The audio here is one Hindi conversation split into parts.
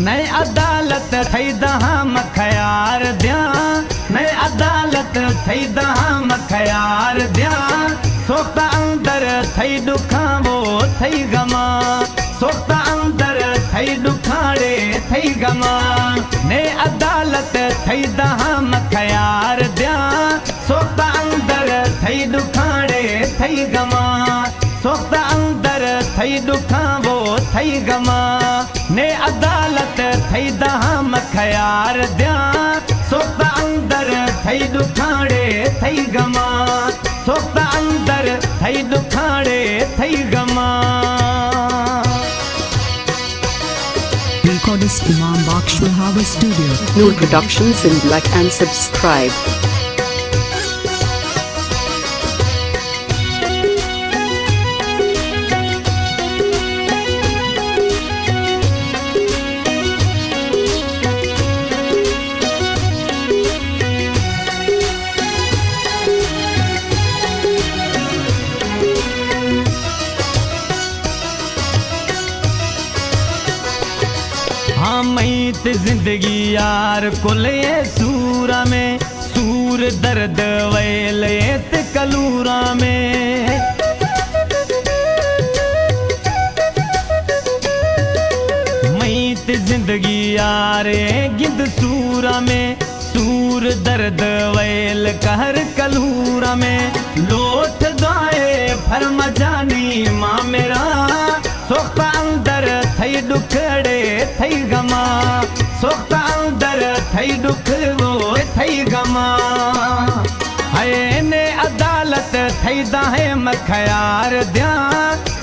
नए अदालत थई दहा मखयार दिया नए अदालत थई दहा मखयार दिया सोख्ता अंदर थई दुखा वो थई गमा सोख्ता अंदर थई दुखाड़े थई गमा ने अदालत थई दहा मखयार दिया सोख्ता अंदर थई दुखाड़े थई गमा सोख्ता अंदर थई दुखा वो थई गमा ने अदालत थई दहा मखयार दिया सोख्ता अंदर थई दुखाड़े थई गमा सोख्ता अंदर थई दुखाड़े थई गमा। Recordist Imam Baksh Wahaba Studio. Noor Productions in Black and subscribe. हाँ मैत जिंदगी यार कुल ये सूरा में सूर दर्द वैलेत कलूरा में मैत जिंदगी यार गिद सूरा में सूर दर्द वैल कहर कलूरा में लोट दाए फर्म जानी माँ मेरा सोख्ता अंदर थई दुखड़े थई गमा सोख्ता अंदर थई दुख वो थई गमा है ने अदालत थई दाहे मखयार दिया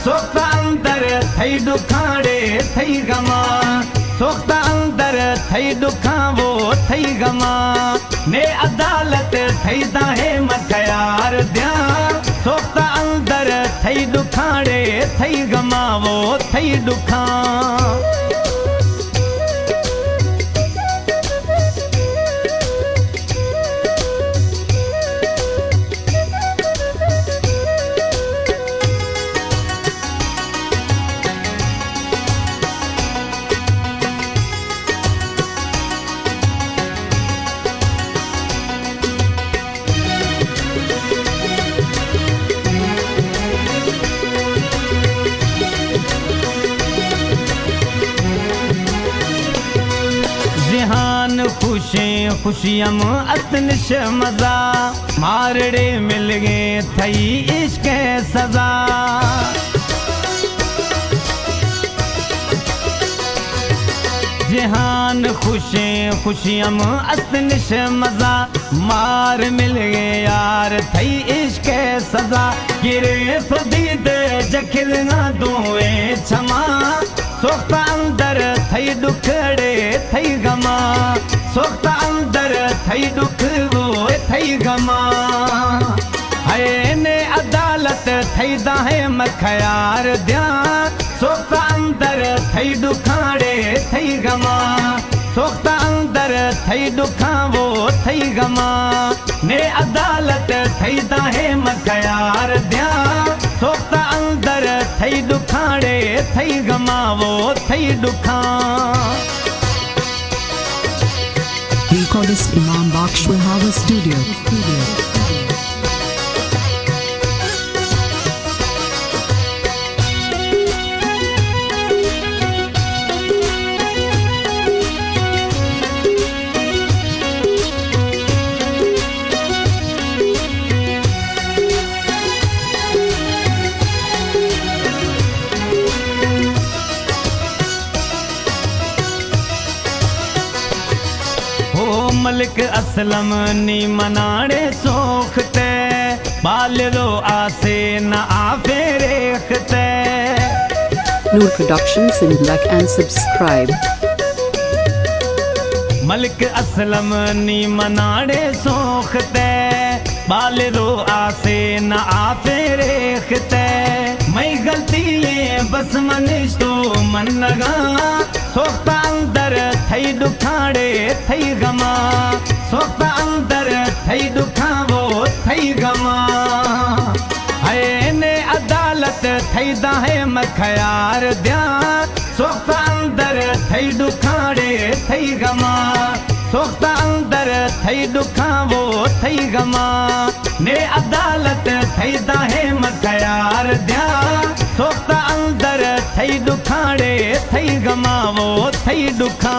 सोख्ता अंदर थई दुखाड़े थई गमा सोख्ता अंदर थई दुखा वो थई गमा ने अदालत थई दाहे मखयार दिया सोख्ता अंदर थई दुखाड़े थई गमा वो थई दुखा। जहान खुशी खुशियम अतनिश मजा मारड़े मिल गए थई इश्क सजा जहान खुशी खुशियम अतनिश मजा मार मिल गए यार थई इश्क सजा गिरे फदीद जखिल ना दोए क्षमा सोख्ता अंदर थई दुखड़े थई गमा सोख्ता अंदर थई दुख वो थई गमा है ने अदालत थई दाहे मखयार दिया सोख्ता अंदर थई दुखाड़े थई गमा सोख्ता अंदर थई दुखा वो थई गमा ने अदालत थई दाहे मखयार दिया सोख्ता अंदर थई दुखाड़े थई गमा वो थई दुखा। Recordist Imam Baksh Wahaba Studio. Malik Aslam नी मनाड़े सोखते बालो आसे न आफे रेखते। Noor Productions in Black and subscribe. Malik Aslam नी मनाड़े सोखते बालो आसे न आफे रेखते मैं गलती बस मनिश तो मन लगा सोख्ता अंदर थई दुखाड़े थई गमा सोख्ता अंदर थई दुखा वो थई गमा है ने अदालत थई दाहे मखयार दिया सोख्ता अंदर थई दुखाड़े थई गमा सोख्त अंदर थई दुखा वो थई गमा ने अदालत थई दाहे मखयार दिया सोख्त अंदर थई दुखाड़े थई गमा वो थई दुखा